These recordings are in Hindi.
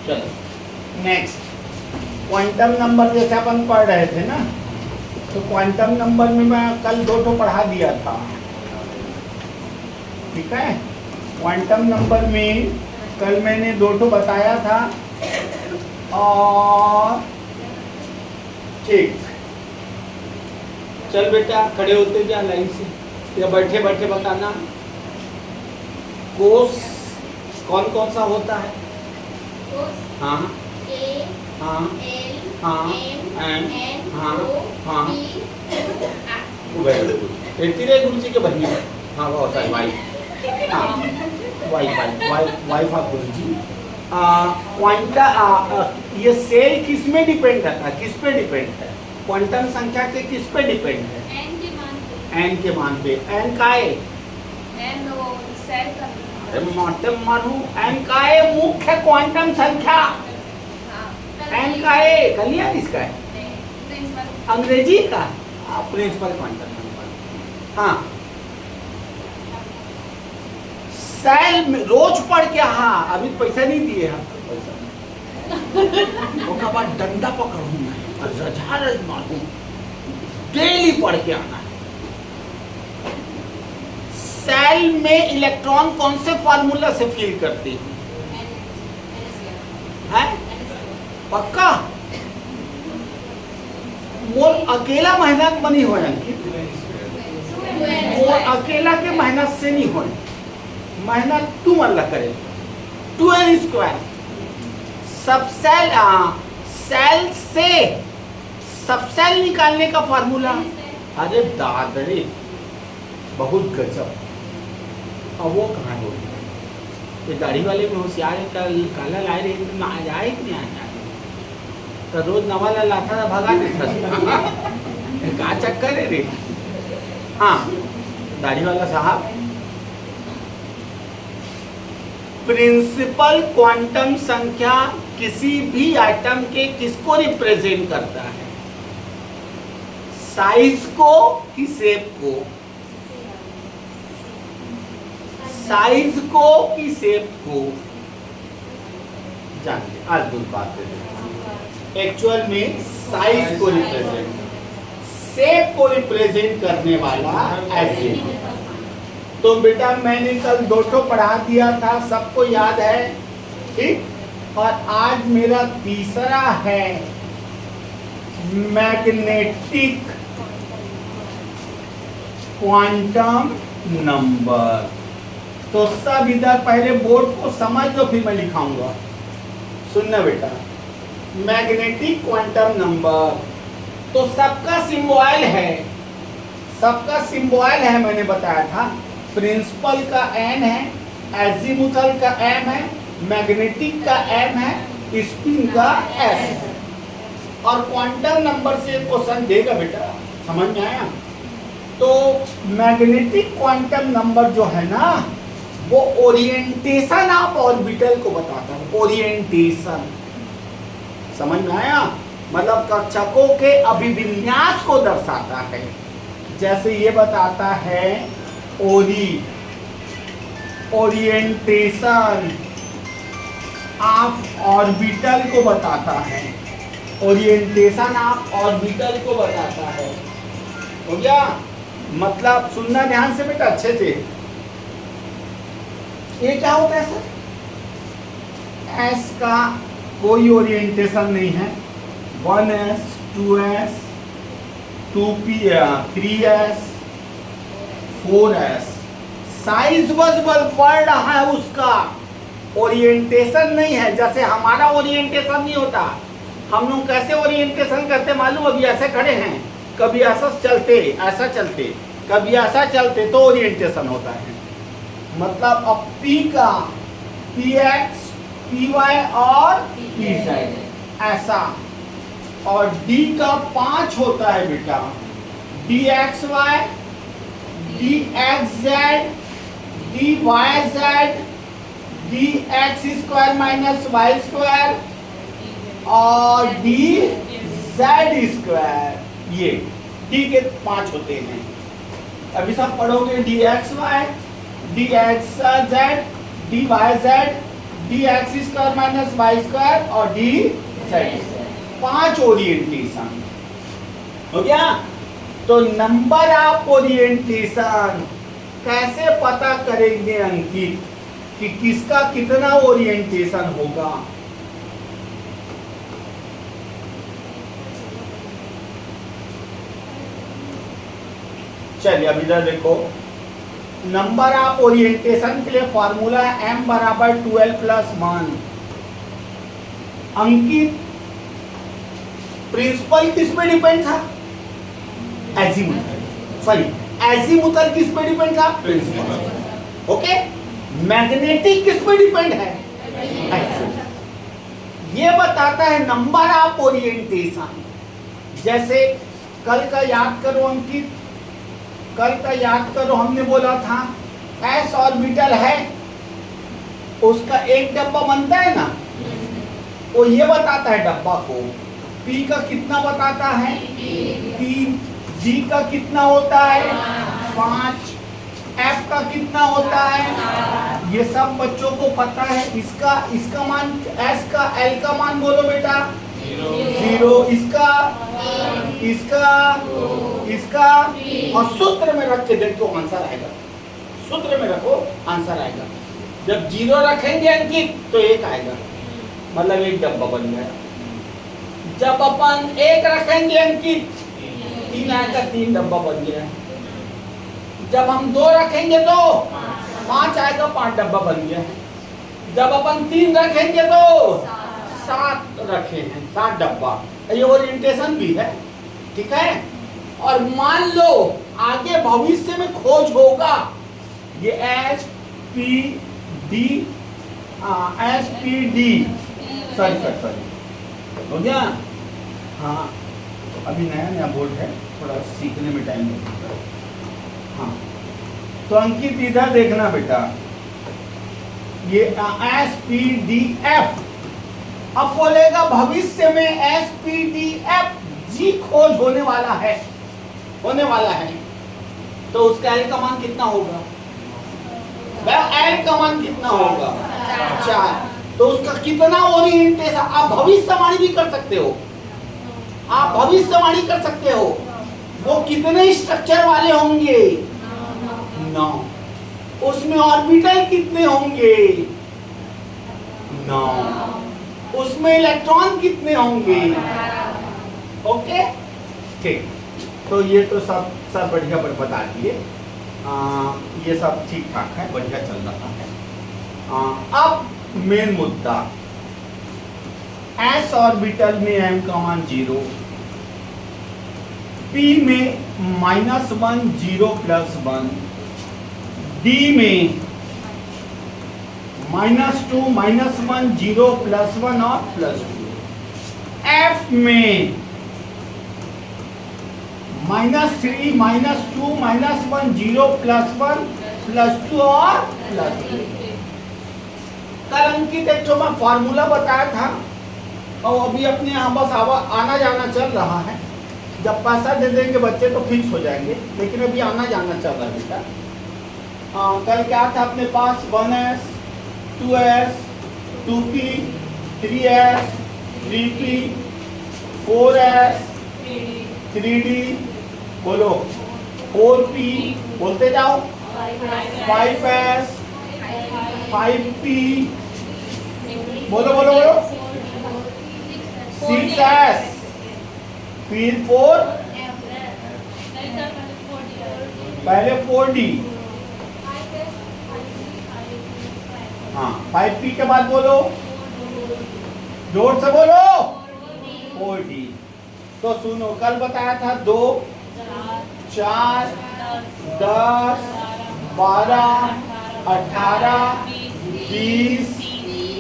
चलो नेक्स्ट, क्वांटम नंबर जैसे अपन पढ़ रहे थे ना, तो क्वांटम नंबर में मैं कल 2 ठो पढ़ा दिया था, ठीक है। क्वांटम नंबर में कल मैंने 2 ठो बताया था, और ठीक, चल बेटा खड़े होते जा लाइन से, या बैठे बैठे बताना। कोस कौन कौन सा होता है? हाँ हाँ हाँ हाँ हाँ, वेरी गुड। तेरे गुरु जी के बहनी, हाँ बहुत सारी वाई, हाँ वाईफाई गुरु जी। क्वांटा ये सेल किस में डिपेंड करता है, किस पे डिपेंड है? क्वांटम संख्या के किस पे डिपेंड है? एन के मान पे। एन का है? अरे मातम मानू, एन का है मुख्य क्वांटम संख्या। एन का है कलिया इसका है, अंग्रेजी का प्रिंसिपल क्वांटम नंबर। हाँ सेल में रोज पढ़ के, हाँ अभी पैसा नहीं दिए हम पैसा उसका बाद डंडा पकड़ू मैं और रज मारू, डेली पढ़ के आना है। सेल में इलेक्ट्रॉन कौन से फार्मूला से फिल करते हैं? पक्का? मोर अकेला मेहनत बनी हो, मोर अकेला के मेहनत से नहीं हो, मेहनत तू अल्लाह करे। 2n स्क्वायर सब सेल से सब सेल निकालने का फार्मूला। अरे दादरे बहुत गजब। अब वो कहाँ हो गया? ये दाढ़ी वाले में होशियार है, कल काला लाए रहे तो ना जाए कि नहीं आ जाए, तो रोज नवाला लाता था भगा देता का चक्कर है रे। हाँ दाढ़ी वाला साहब, प्रिंसिपल क्वांटम संख्या किसी भी आइटम के किसको रिप्रेजेंट करता है? साइज को कि शेप को? साइज को कि शेप को? जानिए अद्भुत बात है। एक्चुअल में साइज को रिप्रेजेंट, शेप को रिप्रेजेंट करने वाला ऐसे। तो बेटा मैंने कल 2 ठो पढ़ा दिया था, सबको याद है, ठीक। और आज मेरा तीसरा है मैग्नेटिक क्वांटम नंबर। तो सब इधर पहले बोर्ड को समझ लो, फिर मैं लिखाऊंगा, सुनना बेटा। मैग्नेटिक क्वांटम नंबर, तो सबका सिंबल है, सबका सिंबल है, मैंने बताया था। प्रिंसिपल का एन है, एजीमुथल का एम है, मैग्नेटिक का एम है, स्पिन का एस है। और क्वांटम नंबर से क्वेश्चन देगा बेटा, समझ में आया? तो मैग्नेटिक क्वांटम नंबर जो है ना, वो ओरिएंटेशन ऑफ ऑर्बिटल को बताता है। ओरिएंटेशन समझ में आया? मतलब कक्षकों के अभिविन्यास को दर्शाता है। जैसे ये बताता है ओरिएंटेशन ऑफ ऑर्बिटल को बताता है, ओरिएंटेशन ऑफ ऑर्बिटल को बताता है। हो गया? मतलब सुनना ध्यान से बेटा अच्छे से। ये क्या होता है सर? एस का कोई ओरिएंटेशन नहीं है, 1s 2s 2p 3s 4s, size बल पड़ रहा है उसका, ओरिएंटेशन नहीं है। जैसे हमारा ओरिएंटेशन नहीं होता, हम लोग कैसे ओरिएंटेशन करते मालूम? अभी ऐसे खड़े हैं, कभी ऐसा चलते, ऐसा चलते, कभी ऐसा चलते, तो ओरिएंटेशन होता है। मतलब अब P का PX PY और PZ ऐसा, और D का 5 होता है बेटा, DXY DXZ DYZ DX square minus Y square और DZ स्क्वायर। ये D के 5 होते हैं। अभी सब पढ़ोगे DXY DXZ DYZ D X square minus Y square और डी जेड स्क्वायर, 5 ओरिएंटेशन हो गया। तो नंबर ऑफ ओरिएंटेशन कैसे पता करेंगे अंकित कि किसका कितना ओरिएंटेशन होगा? चलिए अब इधर देखो, नंबर ऑफ ओरिएंटेशन के लिए फॉर्मूला है m बराबर 12+1। अंकित प्रिंसिपल किस पे डिपेंड था? एजीमुथल, सॉरी एजीमुथल किस पे डिपेंड था? प्रिंसिपल। ओके, मैग्नेटिक किस पे डिपेंड है? एक्सिस। ये बताता है नंबर ऑफ ओरिएंटेशन। जैसे कल का याद करो अंकित, कल का याद करो, हमने बोला था s ऑर्बिटल है, उसका एक डब्बा बनता है ना, वो ये बताता है डब्बा को p का कितना बताता है? 3, g का कितना होता है? 5, f का कितना होता है? ये सब बच्चों को पता है। इसका मान s का, l का मान बोलो बेटा 0, इसका और सूत्र में रख के देखो आंसर आएगा। सूत्र में रखो आंसर आएगा। जब 0 रखेंगे अंकित तो 1 आएगा, मतलब एक डब्बा बन गया। जब अपन 1 रखेंगे अंकित 3 आएगा, 3 डब्बा बन गया। जब हम 2 रखेंगे तो 5 आएगा, 5 डब्बा बन गया। जब अपन 3 रखेंगे तो 7 रखे हैं, 7 डब्बा। ये ओरिएंटेशन भी है, ठीक है। और मान लो आगे भविष्य में खोज होगा, ये एस पी डी सॉरी हो गया। हाँ, अभी नया बोर्ड है, थोड़ा सीखने में टाइम लगेगा। हाँ, तो अंकित इधर देखना बेटा, ये एस पी डी एफ। अब बोलेगा भविष्य में S P D F G खोज होने वाला है, तो उसका एल का मान कितना होगा? एल का मान कितना होगा? 4। तो उसका कितना ओरिएंटेशन? आप भविष्यवाणी भी कर सकते हो, आप भविष्यवाणी कर सकते हो। वो कितने स्ट्रक्चर वाले होंगे? 9। उसमें ऑर्बिटल कितने होंगे? 9। उसमें इलेक्ट्रॉन कितने होंगे? ओके, ठीक। तो ये तो सब बढ़िया बता दिए। ये सब ठीक ठाक है, बढ़िया चल रहा है। अब मेन मुद्दा, s ऑर्बिटल में m का मान 0, p में -1 0 +1, d में -2 -1 0 +1 और +2, f में -3 -2 -1 0 +1 +2 और +2। कल अंकित एक तो मैं फॉर्मूला बताया था, और अभी अपने यहाँ बस आना जाना चल रहा है। जब पैसा दे देंगे बच्चे तो फिक्स हो जाएंगे, लेकिन अभी आना जाना चल रहा है बेटा। कल क्या था अपने पास? 1s 2s 2p 3s 3p 4s 3d, बोलो 4p, बोलते जाओ 5s 5p, बोलो 6s, फिर 4, पहले 4d, हाँ 5p के बाद बोलो, जोर से बोलो 4d। तो सुनो, कल बताया था 2 4 10 12 18 20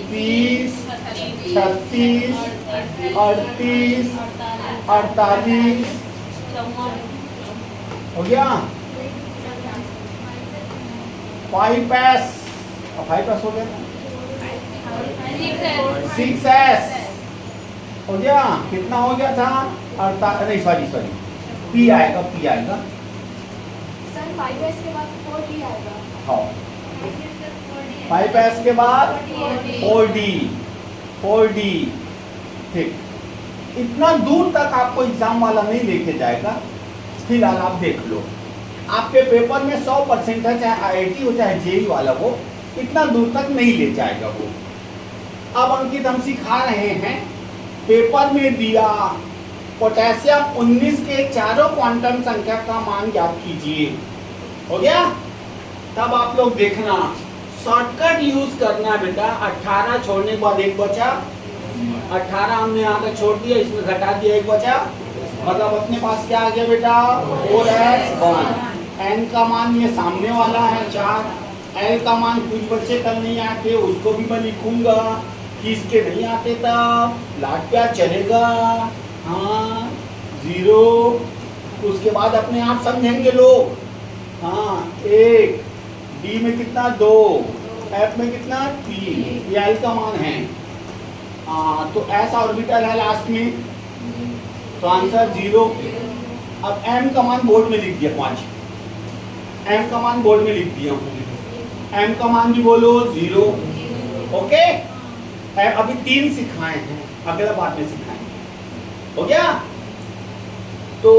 30 36 38 48 हो गया। 5s हो गया, 6s हो गया। कितना हो गया था? नहीं सॉरी p आएगा सर, 5s के बाद 4d आएगा। हाँ 5s के बाद 4d, 4d। ठीक, इतना दूर तक आपको एग्जाम वाला नहीं लेके जाएगा, फिलहाल आप देख लो। आपके पेपर में 100% है, चाहे IIT हो चाहे JEE वाला हो, इतना दूर तक नहीं ले जाएगा वो। अब अंकित हम सिखा रहे हैं, पेपर में दिया पोटेशियम 19 के चारों क्वांटम संख्या का मान ज्ञात कीजिए। हो गया? तब आप लोग देखना, शॉर्टकट यूज करना बेटा। 18 छोड़ने के बाद एक बचा, 18 हमने आगे छोड़ दिया, इसमें घटा दिया, एक बचा, मतलब अपने पास क्या आ गया बेटा? 4s1। n का मान ये सामने वाला है 4, l का मान कुछ बच्चे कल नहीं आते, उसको भी मैं लिखूंगा, किसके नहीं आते तब लाट प्यार चलेगा। हाँ 0, उसके बाद अपने आप समझेंगे लोग। हाँ 1, d में कितना 2, f में कितना 3, ये l का मान है। तो s ऑर्बिटल है लास्ट में, तो आंसर 0। अब m का मान बोर्ड में लिख दिया 5, m का मान बोर्ड में लिख दिया हूँ, m का मान भी बोलो 0। ओके, अभी 3 सिखाए हैं, अगला बाद में सिखाएंगे। हो गया? तो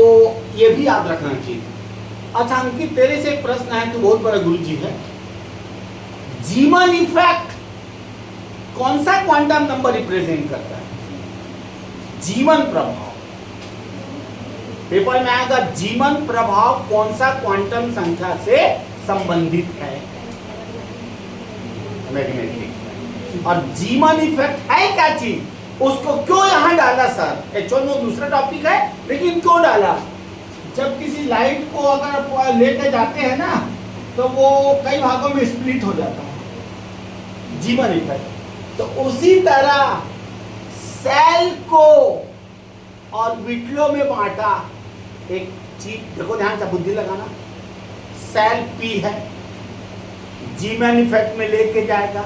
ये भी याद रखना चाहिए। अच्छा अंकित, तेरे से एक प्रश्न है, तू बहुत बड़ा गुरुजी है। जीमन इफेक्ट कौन सा क्वांटम नंबर रिप्रेजेंट करता है? जीवन प्रभाव। पेपर में आएगा, जीवन प्रभाव कौन सा क्वांटम संख्या से संबंधित है? मैग्नेटिक। और जीवन इफेक्ट है क्या चीज, उसको क्यों यहां डाला सर? H1O दूसरा टॉपिक है, लेकिन क्यों डाला? जब किसी लाइट को अगर लेके जाते हैं ना, तो वो कई भागों में स्प्लिट हो जाता है, जीवन इफेक्ट। तो उसी तरह सेल को ऑर्बिटलों में बांटा। एक चीज देखो ध्यान से, बुद्धि लगाना, सेल P है, जीवन इफेक्ट में लेके जाएगा,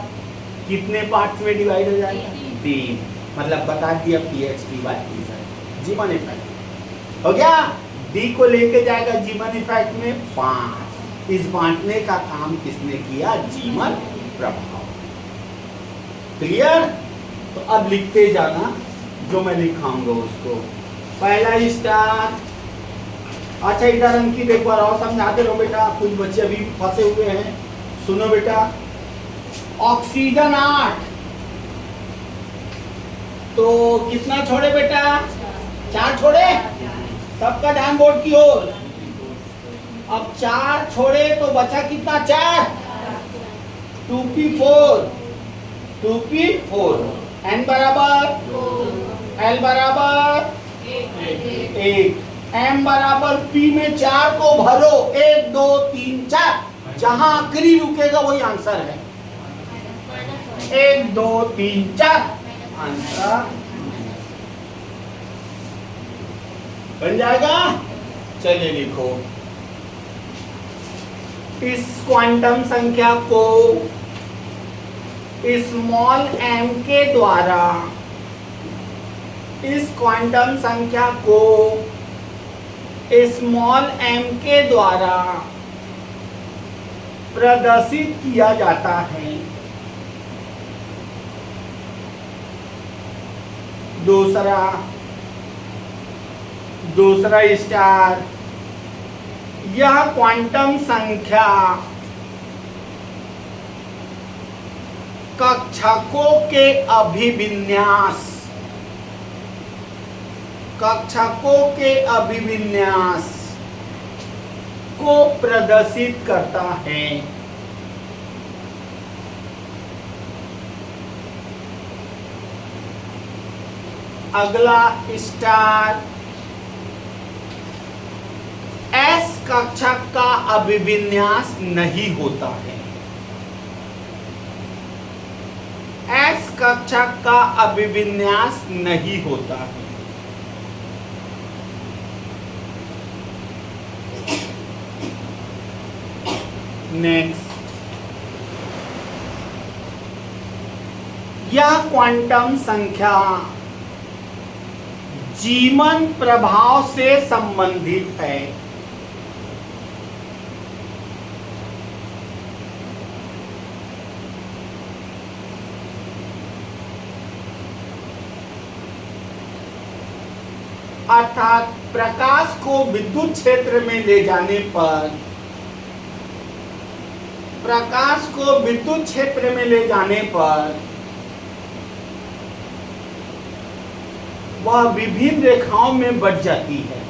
कितने पार्ट्स में डिवाइड हो जाएगा? 3, मतलब बता दिया PXP/P है जीवन इफेक्ट। हो गया? D को लेके जाएगा जीवन इफेक्ट में 5। इस बांटने का काम किसने किया? जीवन प्रभाव। क्लियर? तो अब लिखते जाना जो मैं लिखाऊंगा उसको। पहला स्टार। अच्छा इधर अंकित एक बार और समझाते रहो बेटा, कुछ बच्चे अभी फंसे हुए हैं। सुनो बेटा, ऑक्सीजन 8, तो कितना छोड़े बेटा? 4 छोड़े। सबका ध्यान बोर्ड की ओर। अब 4 छोड़े तो बचा कितना? 4, 2p4, 2p4। n बराबर, l बराबर 1, m बराबर p में 4 को भरो, 1 2 3 4, जहां आखिरी रुकेगा वही आंसर है। 1 2 3 4 आंसर बन जाएगा। चलिए लिखो, इस क्वांटम संख्या को स्मॉल m के द्वारा, इस क्वांटम संख्या को स्मॉल m के द्वारा प्रदर्शित किया जाता है। दूसरा स्टार, यह क्वांटम संख्या कक्षकों के अभिविन्यास, कक्षकों के अभिविन्यास को प्रदर्शित करता है। अगला स्टार, S कक्षक का अभिविन्यास नहीं होता है। S कक्षक का अभिविन्यास नहीं होता है। नेक्स्ट, यह क्वांटम संख्या जीवन प्रभाव से संबंधित है। अर्थात प्रकाश को विद्युत क्षेत्र में ले जाने पर, प्रकाश को विद्युत क्षेत्र में ले जाने पर वह विभिन्न रेखाओं में बट जाती है।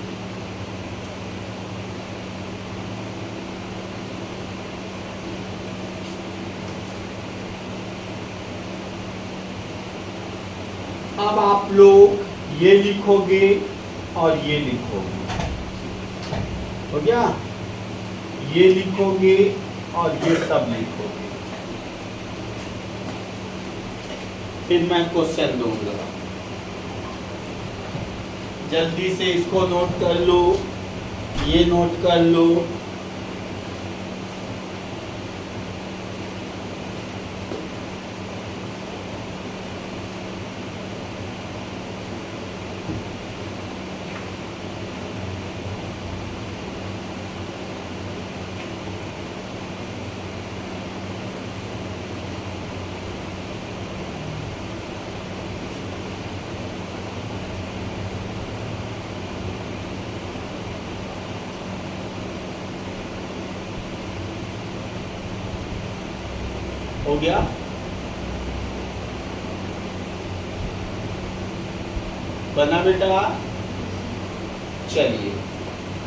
अब आप लोग ये लिखोगे और ये लिखोगे, हो गया? ये लिखोगे और ये सब लिखोगे। फिर मैं क्वेश्चन दूंगा, जल्दी से इसको नोट कर लो, ये नोट कर लो। हो गया? बना बेटा? चलिए,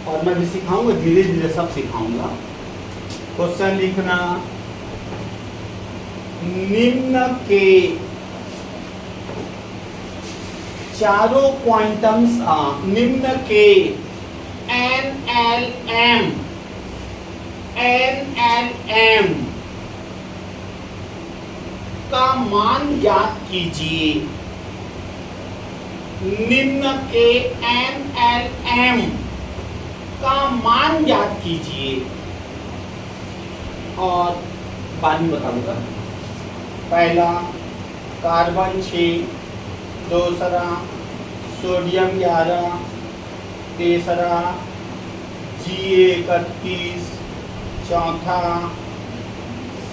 और मैं भी सिखाऊंगा, धीरे धीरे सब सिखाऊंगा। क्वेश्चन लिखना, निम्न के चारों क्वांटम्स, निम्न के NLM का मान ज्ञात कीजिए। निम्न के NLM का मान ज्ञात कीजिए। और बाद में बताऊंगा। पहला कार्बन 6, दूसरा सोडियम 11, तीसरा Ga31, चौथा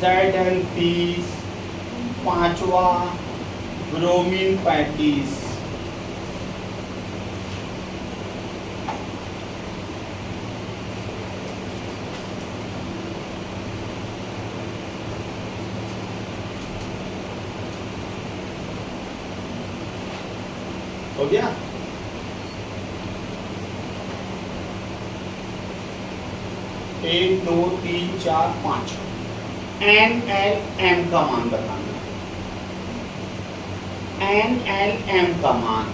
Zn30, पांचवा ब्रोमीन 35। हो गया? एक, दो, तीन, चार, पांच। NLM का मान बताना। NLM का मान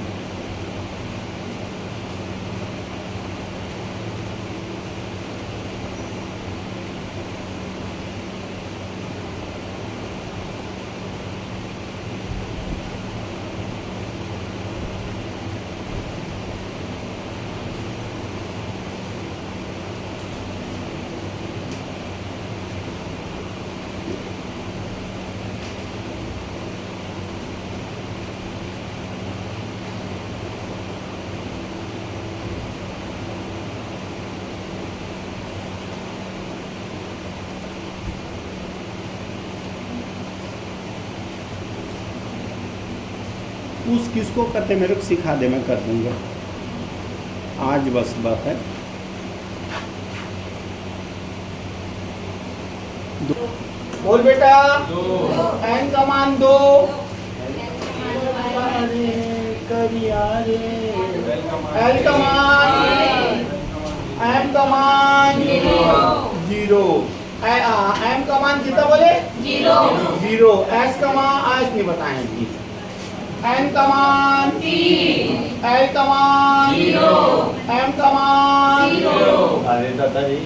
उस किसको करते मेरे को सिखा दे, मैं कर दूंगा आज, बस बात है। बोल बेटा। एन का मान 2। एल का मान, एम का मान 0। एम का मान कितना बोले? 0। एस का मान आज नहीं बताएंगे। एन का मान 3, एल का मान 0, एम का मान 0। अरे दादा जी,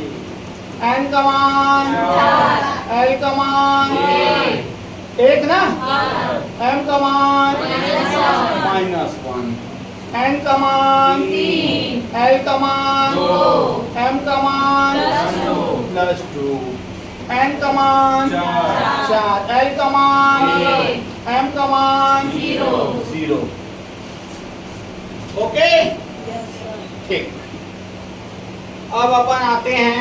एन का मान 4, एल का मान 1 ना, एम का मान -1, एन का मान 3, एल का मान 2, एम का मान +2, एन का मान 4, एल का मान 1, एम का मान 0। ओके, ठीक। अब अपन आते हैं,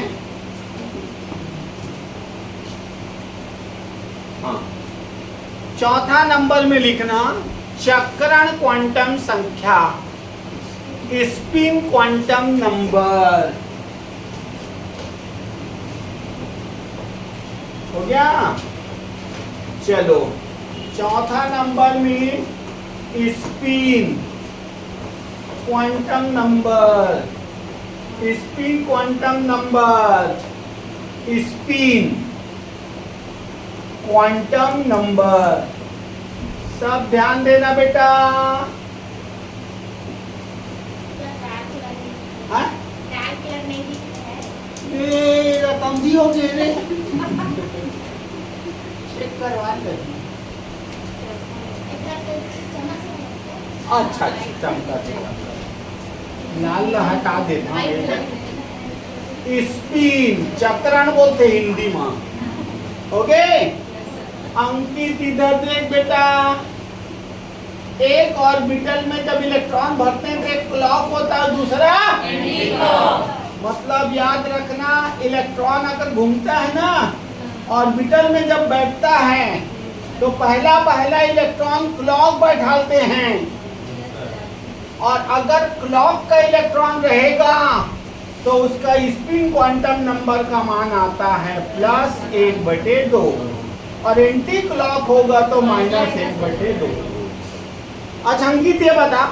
हाँ, चौथा नंबर में लिखना चक्रण क्वांटम संख्या। स्पिन क्वांटम नंबर हो गया। चलो चौथा नंबर में spin quantum number, spin quantum number, spin quantum number. सब ध्यान देना बेटा। हो गए रे चेक करवा ले। अच्छा चमका लाल हटा देना। स्पिन चक्रण बोलते हिंदी में। ओके अंकित इधर देख बेटा, एक ऑर्बिटल में जब इलेक्ट्रॉन भरते हैं तो एक क्लॉक होता है, दूसरा एंटी क्लॉक। मतलब याद रखना, इलेक्ट्रॉन अगर घूमता है ना ऑर्बिटल में जब बैठता है तो पहला इलेक्ट्रॉन क्लॉक बैठाते हैं, और अगर क्लॉक का इलेक्ट्रॉन रहेगा तो उसका स्पिन क्वांटम नंबर का मान आता है +1/2, और एंटी क्लॉक होगा तो -1/2। अच्छा अंकित ये बता,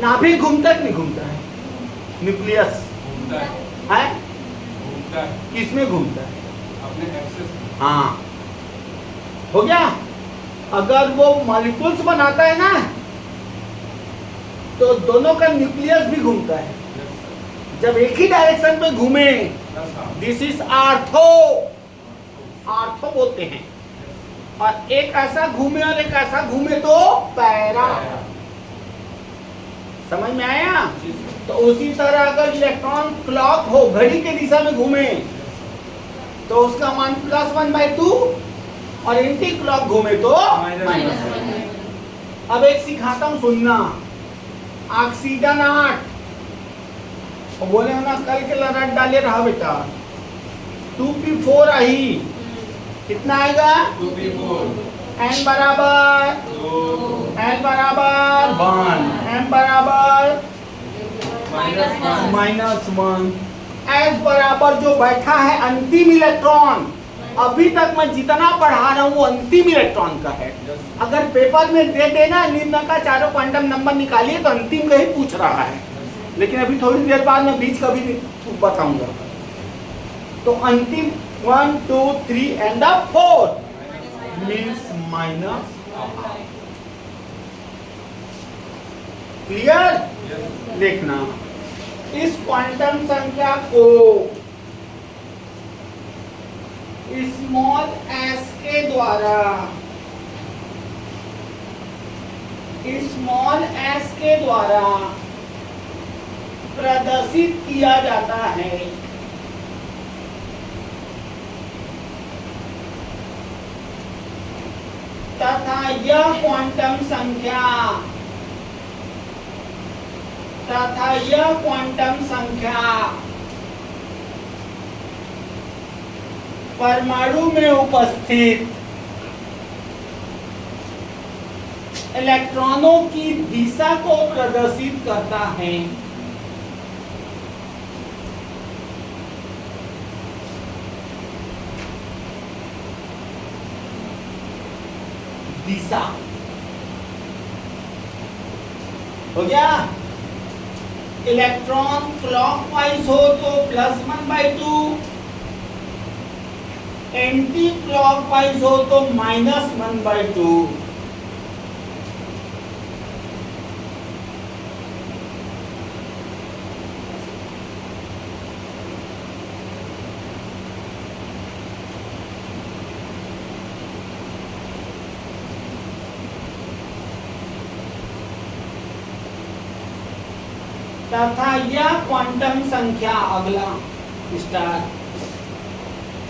नाभिक घूमता है नहीं घूमता है? न्यूक्लियस घूमता है, घूमता है। किसमें घूमता है? अपने एक्सेस में। हाँ हो गया। अगर वो मॉलिक्यूल्स बनाता है ना तो दोनों का न्यूक्लियस भी घूमता है। जब एक ही डायरेक्शन में घूमे, दिस इज आर्थो, आर्थो बोलते हैं। और एक ऐसा घूमे और एक ऐसा घूमे तो पैरा। समझ में आया? तो उसी तरह अगर इलेक्ट्रॉन क्लॉक हो, घड़ी के दिशा में घूमे, तो उसका मान +1/2, और एंटी क्लॉक घूमे तो -1। अब एक सिखाता हूँ सुनना। ऑक्सीजन 8, बोले ना कल के लरट डाले रहा बेटा, 2p4 आई, कितना आएगा? 2p4 n बराबर 1, m बराबर -1, s बराबर जो बैठा है अंतिम इलेक्ट्रॉन, अभी तक मैं जितना पढ़ा रहा हूँ वो अंतिम इलेक्ट्रॉन का है। अगर पेपर में दे देना निम्न का चारों क्वांटम नंबर निकालिए तो अंतिम का ही पूछ रहा है, लेकिन अभी थोड़ी देर बाद मैं बीच का भी बताऊंगा। तो अंतिम 1 2 3 एंड 4 मीन्स माइनस। क्लियर? देखना, इस क्वांटम संख्या को स्मॉल s के द्वारा, स्मॉल s के द्वारा प्रदर्शित किया जाता है। तथा यह क्वांटम संख्या परमाणु में उपस्थित इलेक्ट्रॉनों की दिशा को प्रदर्शित करता है। दिशा हो गया। इलेक्ट्रॉन क्लॉकवाइज हो तो +1/2, एंटी क्लॉकवाइज हो तो -1/2। तथा यह क्वांटम संख्या, अगला स्टार,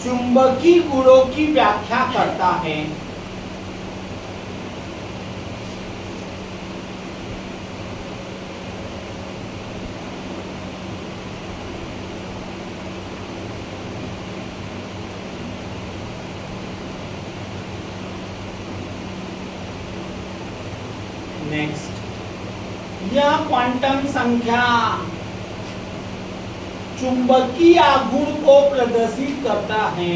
चुंबकीय गुणों की व्याख्या करता है। नेक्स्ट, यह क्वांटम संख्या चुंबकीय आघूर्ण को प्रदर्शित करता है,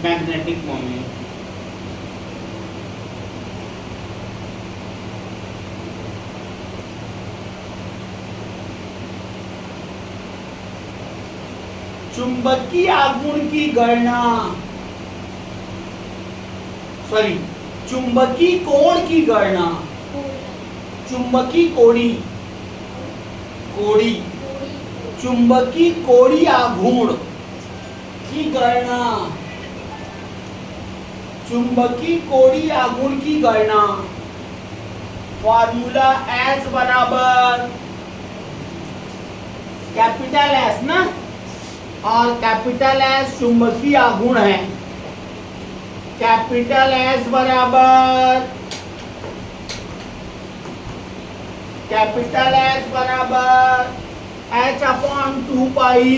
मैग्नेटिक मोमेंट। चुंबकीय आघूर्ण की गणना, सॉरी, चुंबकीय कोण की गणना, चुंबकीय कोणीय चुंबकीय कोणीय आघूर्ण की गणना, चुंबकीय कोणीय आघूर्ण की गणना फॉर्मूला एस बराबर कैपिटल एस ना, और कैपिटल एस चुंबकीय आघूर्ण है। कैपिटल एस बराबर एच अपॉन 2 पाई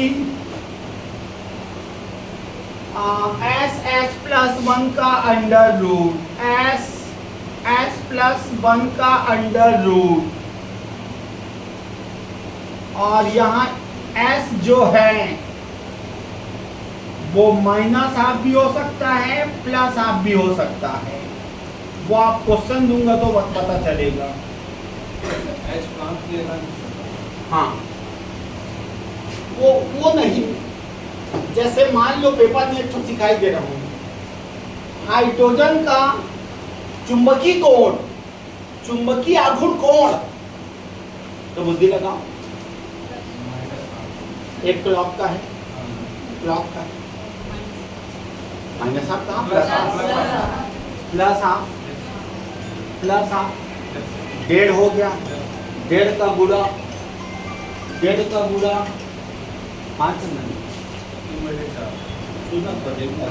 एस प्लस 1 का अंडर रूट, एस प्लस 1 का अंडर रूट, और यहाँ एस जो है वो माइनस हाफ भी हो सकता है, प्लस हाफ भी हो सकता है। वो आप क्वेश्चन दूंगा तो पता चलेगा। एच प्लांट किया था। हाँ, वो नहीं, जैसे मान लो पेपर में तो सिखाई दे रहा हूँ, हाइड्रोजन का चुंबकीय कोण, चुंबकीय आघूर्ण कोण, तो बुद्धि लगाओ। एक क्लॉक का है, क्लॉक का माइनस हाफ कहाँ, plus half, plus half, plus half, 1.5 हो गया, 1.5 का गुणा, 5 नहीं, 3/4 सुना तो देखो,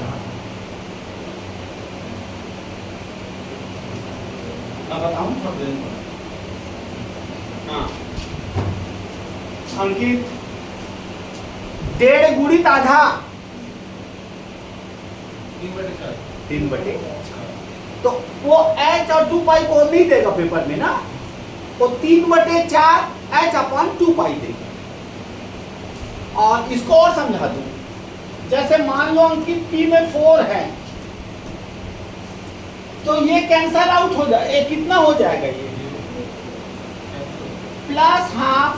मैं बताऊं सब देखो। हाँ, अंकित 1.5 गुणित आधा 3/4 3/4, तो वो h और 2 पाई को नहीं देगा पेपर में ना, वो 3/4 h अपॉन 2 पाई देगा। और इसको और समझा दूं, जैसे मान लो अंकित p में 4 है, तो ये कैंसल आउट हो जाए, ये कितना हो जाएगा, ये plus half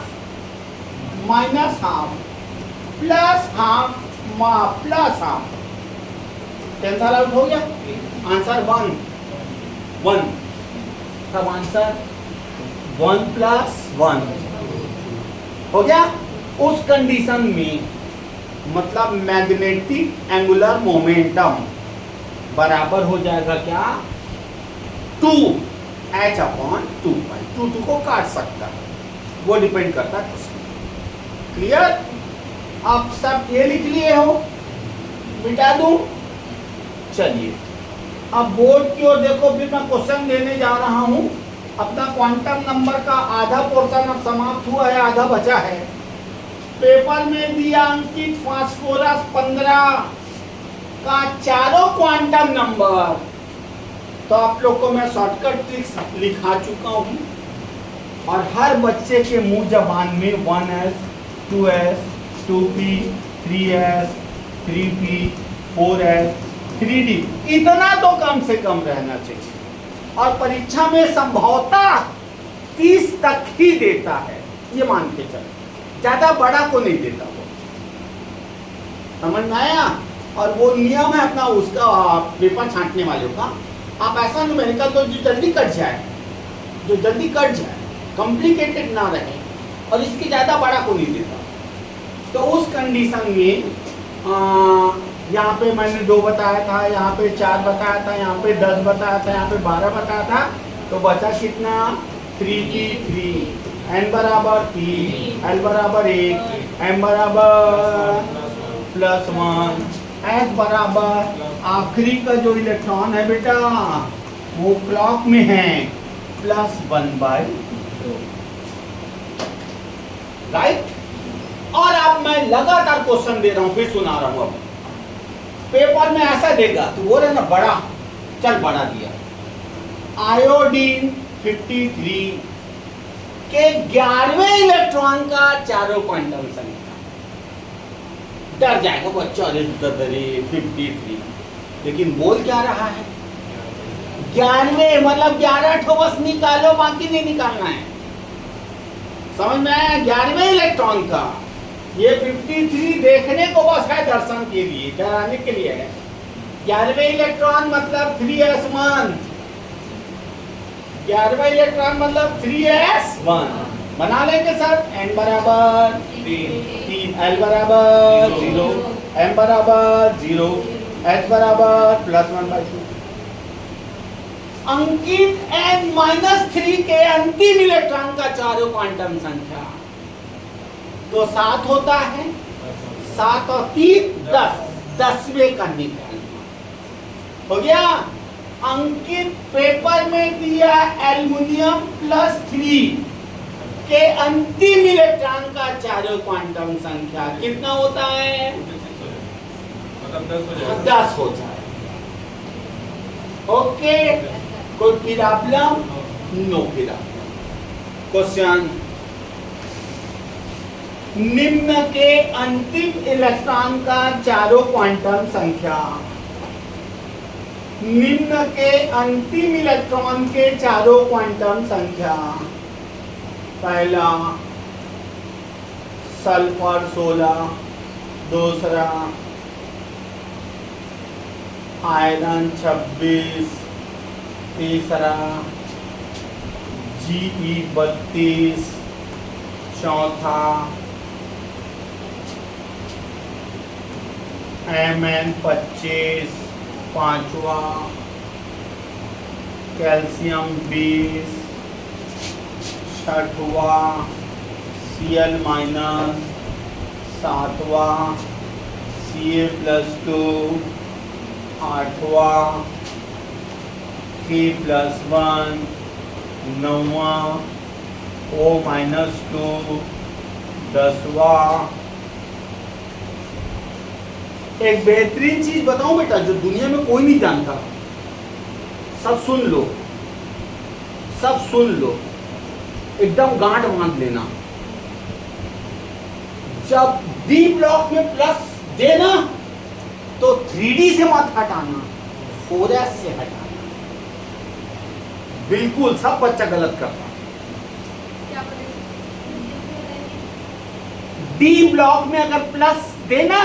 minus half plus half plus half, cancel out हो गया, आंसर 1 तब आंसर 1 + 1 हो गया। उस कंडीशन में मतलब मैग्नेटिक एंगुलर मोमेंटम बराबर हो जाएगा क्या, 2h अपॉन 2 पाई, 2 को काट सकता है, वो डिपेंड करता है क्वेश्चन। क्लियर? आप सब ये लिख लिए हो, मिटा दूं? चलिए अब बोर्ड की ओर देखो, फिर मैं क्वेश्चन देने जा रहा हूं। अपना क्वांटम नंबर का आधा पोर्शन अब समाप्त हुआ है, आधा बचा है। पेपर में दिया अंकित फास्फोरस 15 का चारों क्वांटम नंबर, तो आप लोग को मैं शॉर्टकट ट्रिक्स लिखा चुका हूं, और हर बच्चे के मुंह जबान में 1s 2s 2p 3s 3p 4s 3d इतना तो कम से कम रहना चाहिए। और परीक्षा में संभवतः 30 तक ही देता है, ये मान के चलो, ज्यादा बड़ा को नहीं देता वो, समझ में आया? और वो नियम है अपना उसका पेपर छांटने वाले का, आप ऐसा न्यूमेरिकल तो जो जल्दी कट जाए, कॉम्प्लिकेटेड ना रहे, और इसके ज्यादा बड़ा को नहीं देता। तो उस कंडीशन में यहाँ पे मैंने 2 बताया था, यहाँ पे 4 बताया था, यहाँ पे 10 बताया था, यहाँ पे 12 बताया था, तो बचा कितना, 3 n बराबर 3, l बराबर 1, m बराबर +1, s बराबर आखिरी का जो इलेक्ट्रॉन है बेटा वो क्लॉक में है +1/2, राइट? और अब मैं लगातार क्वेश्चन दे रहा हूं, फिर सुना रहा हूं। अब पेपर में ऐसा देगा तो बोले ना बड़ा, चल बड़ा दिया, आयोडीन 53 के 11वें इलेक्ट्रॉन का चारों क्वांटम संख्या। डर जाएगा बच्चा, अरे 53, लेकिन बोल क्या रहा है? 11वें मतलब 11 ठो बस निकालो, बाकी नहीं निकालना है। समझ में आया? 11वें इलेक्ट्रॉन का ये 53 देखने को बस है, दर्शन के लिए, डराने के लिए है। 11वें इलेक्ट्रॉन मतलब 3s1, 11वां इलेक्ट्रॉन मतलब 3s1 बना लेंगे सर। n बराबर 3, l बराबर 0, m बराबर 0, h बराबर +1/2। अंकित n-3 के अंतिम इलेक्ट्रॉन का चारों क्वांटम संख्या तो 7 होता है। 7 और 3 10, 10वें का निकालना हो गया। अंकित पेपर में दिया एल्युमिनियम +3 के अंतिम इलेक्ट्रॉन का चारों क्वांटम संख्या कितना होता है? मतलब 10 हो जाएगा। 10 हो जाए। ओके, कोई प्रॉब्लम? No problem. क्वेश्चन, निम्न के अंतिम इलेक्ट्रॉन का चारों क्वांटम संख्या। निम्न के अंतिम इलेक्ट्रॉन के चारों क्वांटम संख्या। पहला सल्फर 16, दूसरा आयरन 26, तीसरा Ge 32, चौथा Mn 25, पांचवा कैल्शियम 20, छठवा Cl-, सातवा Ca+2, आठवा K+1, नौवा O-2, 10वां। एक बेहतरीन चीज बताऊं बेटा, जो दुनिया में कोई नहीं जानता, सब सुन लो, सब सुन लो, एकदम गांठ बांध लेना। जब डी ब्लॉक में प्लस देना तो 3D से मत हटाना, 4s से हटाना। बिल्कुल सब बच्चा गलत करता। डी ब्लॉक में अगर प्लस देना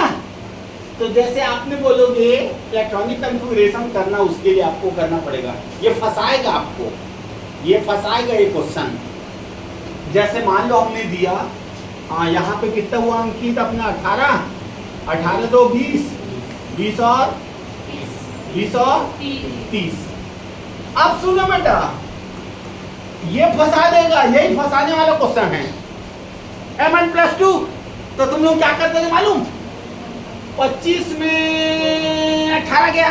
तो जैसे आपने बोलोगे इलेक्ट्रॉनिक कॉन्फ़िगरेशन करना, उसके लिए आपको करना पड़ेगा। ये फंसाएगा आपको, ये फंसाएगा ये क्वेश्चन। जैसे मान लो हमने दिया, यहाँ पे कितना हुआ अंकित अपना? 18, 18 तो 20, 20 और 30। अब सुनो बेटा, ये फंसा देगा, यही फंसाने वाला क्वेश्चन है। Mn+2 तो तुम लोग क्या करते थे मालूम? 25 में 18 गया,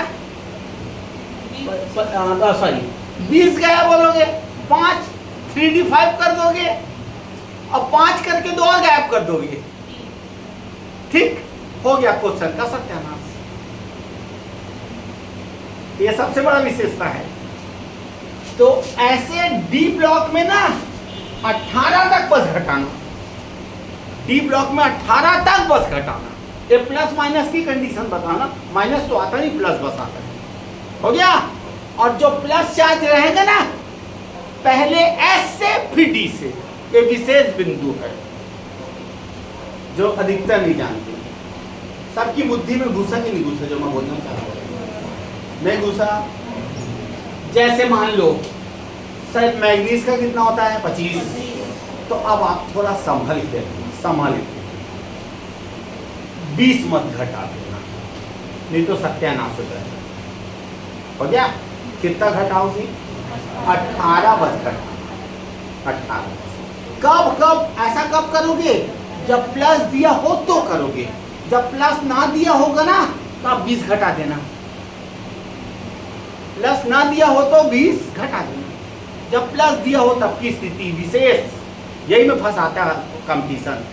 सॉरी 20 गया बोलोगे, 5 3D5 कर दोगे और 5 करके 2 और गायब कर दोगे। ठीक हो गया क्वेश्चन का सत्यानाश। ये सबसे बड़ा विशेषता है। तो ऐसे डी ब्लॉक में ना 18 तक बस घटाना, डी ब्लॉक में 18 तक बस घटाना। ये प्लस माइनस की कंडीशन बताना, माइनस तो आता नहीं, प्लस बस आता है। हो गया। और जो प्लस चार्ज रहेगा ना, पहले एस से फिर डी से, ये विशेष बिंदु है जो अधिकतर नहीं जानते। सबकी बुद्धि में घुसा कि नहीं घुसा जो मैं बोलना चाहता हूं? नहीं घुसा। जैसे मान लो सर मैग्नीज का कितना होता है? 25। तो अब आप थोड़ा संभल के 20 मत घटा देना, नहीं तो सत्यानाश हो जाएगा। हो गया? कितना घटाओगी? 18 बस घटाना, 18। कब ऐसा कब करोगे? जब प्लस दिया हो तो करोगे, जब प्लस ना दिया होगा ना तब 20 घटा देना। प्लस ना दिया हो तो 20 घटा देना, जब प्लस दिया हो तब की स्थिति विशेष, यही में फंसाता है कंपटीशन।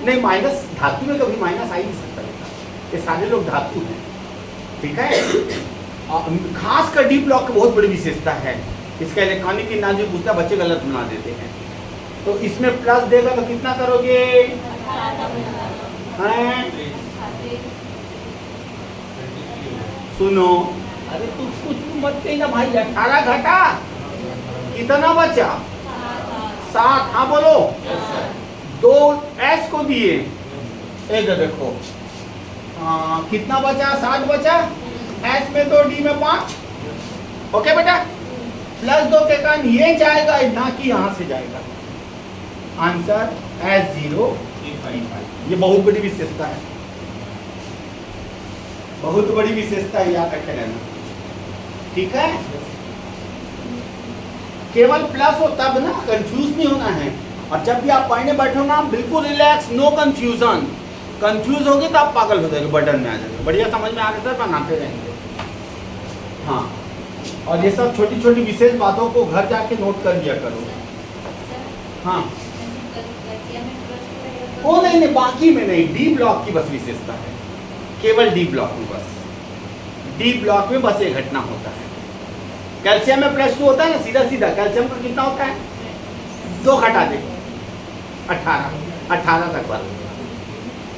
नहीं, माइनस धातु में कभी माइनस आ ही नहीं सकता बेटा, ये सारे लोग धातु हैं। ठीक है, खास कर डी ब्लॉक की बहुत बड़ी विशेषता है, इसका इलेक्ट्रॉनिक की नाम जो पूछता बच्चे गलत बना देते हैं। तो इसमें प्लस देगा तो कितना करोगे हैं? सुनो, अरे तू कुछ मत कहना भाई, 18 घटा कितना बचा 7। हाँ बोलो, 2 एस को दिए, एक देखो कितना बचा 7 बचा, एस में 2 डी में 5। ओके बेटा, +2 के कारण ये जाएगा ना कि यहां से जाएगा। आंसर S0 ये बहुत बड़ी विशेषता है, बहुत बड़ी विशेषता है, याद रखे रहना। ठीक है, केवल प्लस हो तब ना, कंफ्यूज नहीं होना है। और जब भी आप पढ़ने बैठो ना बिल्कुल रिलैक्स, नो कंफ्यूजन। कंफ्यूज होगे तो आप पागल हो जाएंगे, बटन में आ जाएंगे। बढ़िया समझ में आ गया, बनाते रहेंगे। हाँ, और ये सब छोटी छोटी विशेष बातों को घर जाके नोट कर लिया करो। हाँ, वो नहीं, बाकी में नहीं, डी ब्लॉक की बस विशेषता है, केवल डी ब्लॉक में बस, डी ब्लॉक में बस ये घटना होता है। कैल्शियम में +2 होता है ना, सीधा सीधा कैल्शियम का कितना होता है 2 घटा दे 18 तक बस।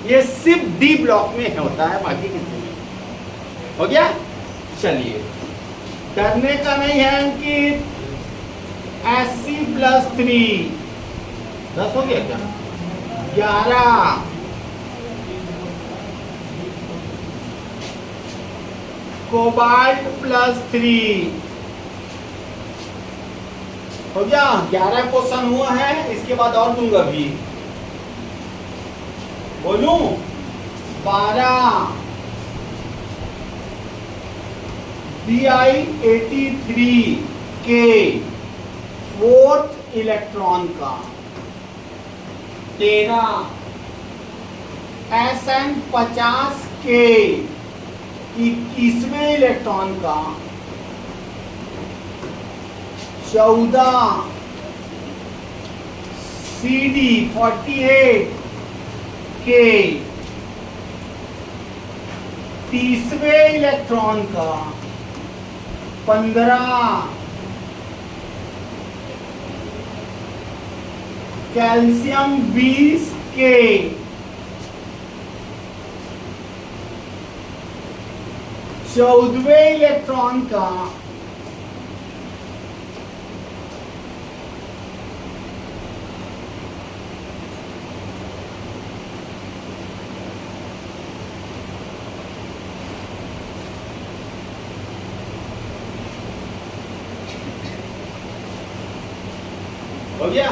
ये सिर्फ डी ब्लॉक में होता है, बाकी किसी में। हो गया, चलिए करने का नहीं है अंकित। Sc+3 10 हो गया क्या, 11 कोबाल्ट +3 हो गया। 11 क्वेश्चन हुआ है, इसके बाद और दूंगा भी, बोलूं 12 Bi83 के 4th इलेक्ट्रॉन का, 13 Sn50 के 21वें इलेक्ट्रॉन का, 14 CD48 के 30वें इलेक्ट्रॉन का, 15 कैल्शियम 20 के 14वें इलेक्ट्रॉन का, हो गया।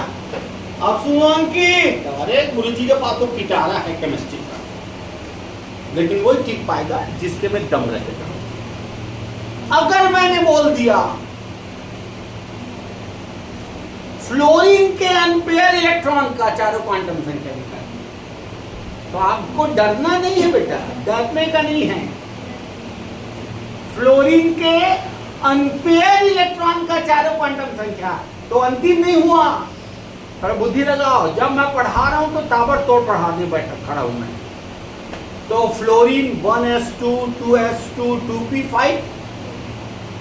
अब सुनो अंकित, अरे गुरुजी के पास तो पिटारा है केमिस्ट्री का, लेकिन वही टिक पाएगा जिसके में दम रहेगा। अगर मैंने बोल दिया फ्लोरीन के अनपेयर इलेक्ट्रॉन का चारों क्वांटम संख्या निकाल, तो आपको डरना नहीं है बेटा, डरने का नहीं है। फ्लोरीन के अनपेयर इलेक्ट्रॉन का चारों क्वांटम संख्या, तो अंतिम नहीं हुआ। थोड़ा बुद्धि लगाओ, जब मैं पढ़ा रहा हूं तो ताबड़तोड़ पढ़ाने बैठा खड़ा हूं मैं। तो fluorine 1s2 2s2 2p5,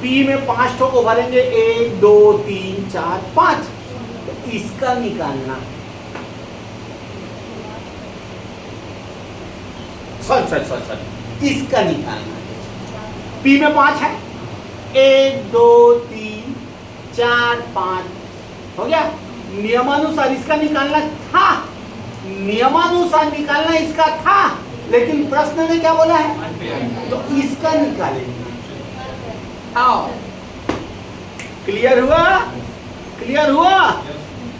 p में 5 ठो को भरेंगे, 1 2 3 4 5, तो इसका निकालना। सॉरी इसका निकालना। p में 5 है, 1 2 3 4 5 हो गया। नियमानुसार इसका निकालना था, नियमानुसार निकालना इसका था, लेकिन प्रश्न में क्या बोला है, तो इसका निकालेंगे। आओ, क्लियर हुआ, क्लियर हुआ।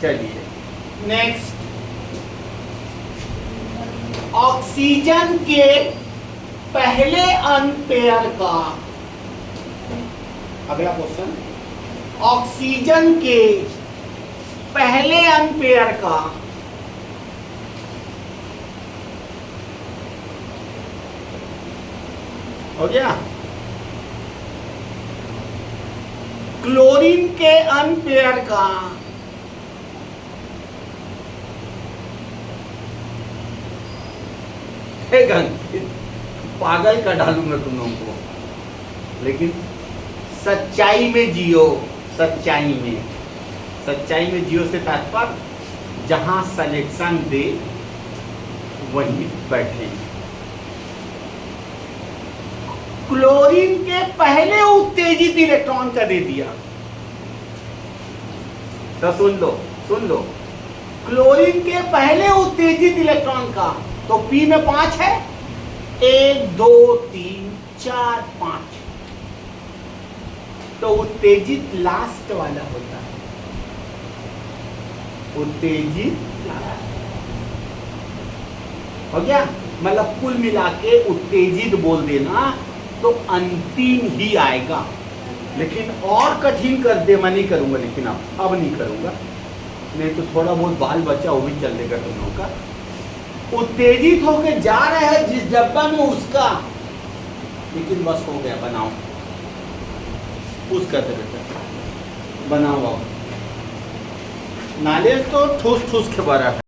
चलिए नेक्स्ट, ऑक्सीजन के पहले अनपेयर का, अगला क्वेश्चन, ऑक्सीजन के पहले अनपेयर का हो गया। क्लोरीन के अनपेयर का, पागल का डालूंगा तुम लोगों को। लेकिन सच्चाई में जियो, सच्चाई में जियो से तात्पर्य जहां सिलेक्शन दे वहीं बैठे। क्लोरीन के पहले उत्तेजित इलेक्ट्रॉन का दे दिया, तो सुन लो, क्लोरीन के पहले उत्तेजित इलेक्ट्रॉन का, तो P में 5 है, 1 2 3 4 5, तो उत्तेजित लास्ट वाला होता है, उत्तेजित लास्ट हो गया। मतलब कुल मिला के उत्तेजित बोल देना तो अंतिम ही आएगा, लेकिन और कठिन कर दे मैं नहीं करूंगा, लेकिन अब नहीं करूंगा, नहीं तो थोड़ा बहुत बाल बच्चा वो भी चल देगा तुम लोगों का। उत्तेजित होके जा रहा है जिस डब्बा में उसका, लेकिन बस हो गया, बनाओ पुश करते बेटा, बनाओ। नॉलेज तो ठूस ठूस के भरा है।